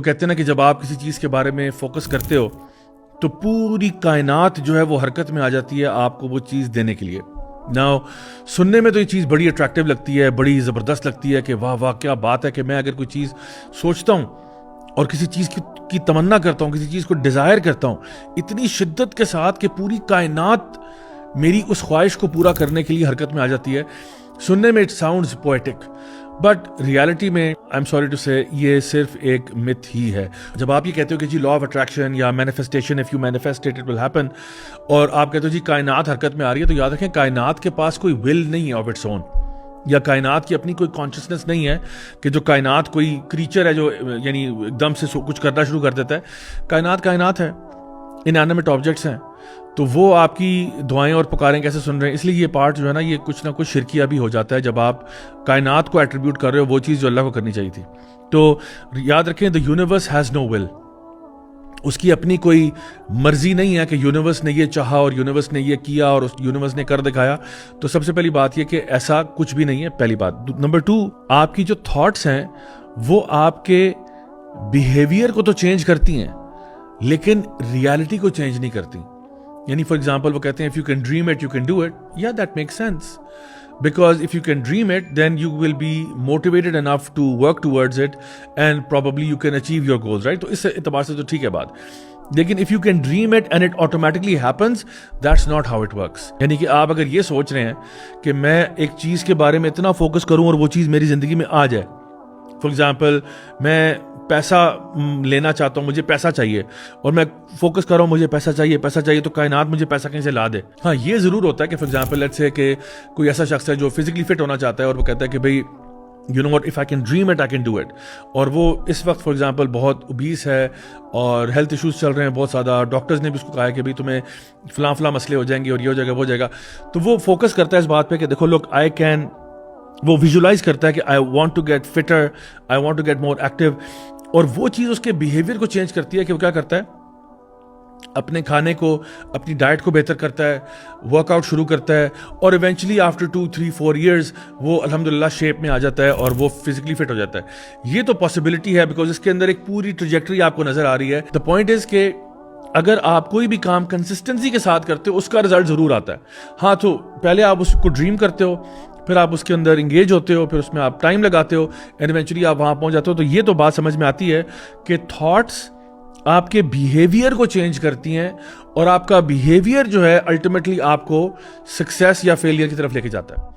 کہتے ہیں نا کہ جب آپ کسی چیز کے بارے میں فوکس کرتے ہو تو پوری کائنات جو ہے وہ حرکت میں آ جاتی ہے آپ کو وہ چیز دینے کے لیے. ناؤ سننے میں تو یہ چیز بڑی اٹریکٹیو لگتی ہے, بڑی زبردست لگتی ہے کہ واہ واہ کیا بات ہے کہ میں اگر کوئی چیز سوچتا ہوں اور کسی چیز کی تمنا کرتا ہوں, کسی چیز کو ڈیزائر کرتا ہوں اتنی شدت کے ساتھ کہ پوری کائنات میری اس خواہش کو پورا کرنے کے لیے حرکت میں آ جاتی ہے. سننے میں it sounds poetic, but reality میں آئی ایم سوری ٹو سے یہ صرف ایک متھ ہی ہے. جب آپ یہ کہتے ہو کہ جی لا آف اٹریکشن یا manifestation, if you manifest it will happen, اور آپ کہتے ہو جی کائنات حرکت میں آ رہی ہے, تو یاد رکھیں کائنات کے پاس کوئی ول نہیں ہے آف اٹس اون, یا کائنات کی اپنی کوئی کانشیسنس نہیں ہے کہ جو کائنات کوئی کریچر ہے جو یعنی ایک دم سے کچھ کرنا شروع کر دیتا ہے. کائنات ہے, انانیمیٹ آبجیکٹس ہیں, تو وہ آپ کی دعائیں اور پکاریں کیسے سن رہے ہیں. اس لیے یہ پارٹ جو ہے نا یہ کچھ نہ کچھ شرکیہ بھی ہو جاتا ہے جب آپ کائنات کو ایٹریبیوٹ کر رہے ہو وہ چیز جو اللہ کو کرنی چاہیے تھی. تو یاد رکھیں the universe has no will, اس کی اپنی کوئی مرضی نہیں ہے کہ یونیورس نے یہ چاہا اور یونیورس نے یہ کیا اور یونیورس نے کر دکھایا. تو سب سے پہلی بات یہ کہ ایسا کچھ بھی نہیں ہے, پہلی بات. نمبر 2, آپ کی جو تھاٹس ہیں وہ آپ کے بیہیویئر کو تو چینج کرتی ہیں لیکن ریالٹی کو چینج نہیں کرتی. یعنی فار ایگزامپل وہ کہتے ہیں if you can dream it you can do it. Yeah, that makes sense. Because if you can dream it, then you will be motivated enough to work towards it and probably you can achieve your goals, right? تو اس اعتبار سے تو ٹھیک ہے بات. لیکن if you can dream it and it automatically happens, that's not how it works. یعنی کہ آپ اگر یہ سوچ رہے ہیں کہ میں ایک چیز کے بارے میں اتنا فوکس کروں اور وہ چیز میری زندگی میں آ جائے. فار ایگزامپل میں پیسہ لینا چاہتا ہوں, مجھے پیسہ چاہیے اور میں فوکس کر رہا ہوں مجھے پیسہ چاہیے تو کائنات مجھے پیسہ کہیں سے لا دے. ہاں یہ ضرور ہوتا ہے کہ فار ایگزامپل لیٹس سے کہ کوئی ایسا شخص ہے جو فزیکلی فٹ ہونا چاہتا ہے اور وہ کہتا ہے کہ بھائی you know what, if I can dream it I can do it, اور وہ اس وقت فار ایگزامپل بہت اوبیس ہے اور ہیلتھ ایشوز چل رہے ہیں بہت زیادہ, ڈاکٹرز نے بھی اس کو کہا ہے کہ بھائی تمہیں فلاں مسئلے ہو جائیں گے اور یہ ہو جائے گا وہ ہو جائے گا. تو وہ فوکس کرتا ہے اس بات پہ کہ دیکھو لوگ آئی کین, وہ ویژولائز کرتا ہے کہ I want to get fitter, I want to get more active, اور وہ چیز اس کے بیہیویئر کو چینج کرتی ہے کہ وہ کیا کرتا ہے, اپنے کھانے کو, اپنی ڈائٹ کو بہتر کرتا ہے, ورک آؤٹ شروع کرتا ہے, اور ایونچولی آفٹر 2-3-4 ایئرز وہ الحمدللہ شیپ میں آ جاتا ہے اور وہ فزیکلی فٹ ہو جاتا ہے. یہ تو پاسبلٹی ہے بیکاز اس کے اندر ایک پوری ٹریجیکٹری آپ کو نظر آ رہی ہے. دا پوائنٹ از کہ اگر آپ کوئی بھی کام کنسسٹنسی کے ساتھ کرتے ہو اس کا رزلٹ ضرور آتا ہے. ہاں تو پہلے آپ اس کو ڈریم کرتے ہو, پھر آپ اس کے اندر انگیج ہوتے ہو, پھر اس میں آپ ٹائم لگاتے ہو, اینڈ ایونچولی آپ وہاں پہنچ جاتے ہو. تو یہ تو بات سمجھ میں آتی ہے کہ تھاٹس آپ کے بیہیویئر کو چینج کرتی ہیں اور آپ کا بیہیویئر جو ہے الٹیمیٹلی آپ کو سکسیس یا فیلئر کی طرف لے کے جاتا ہے.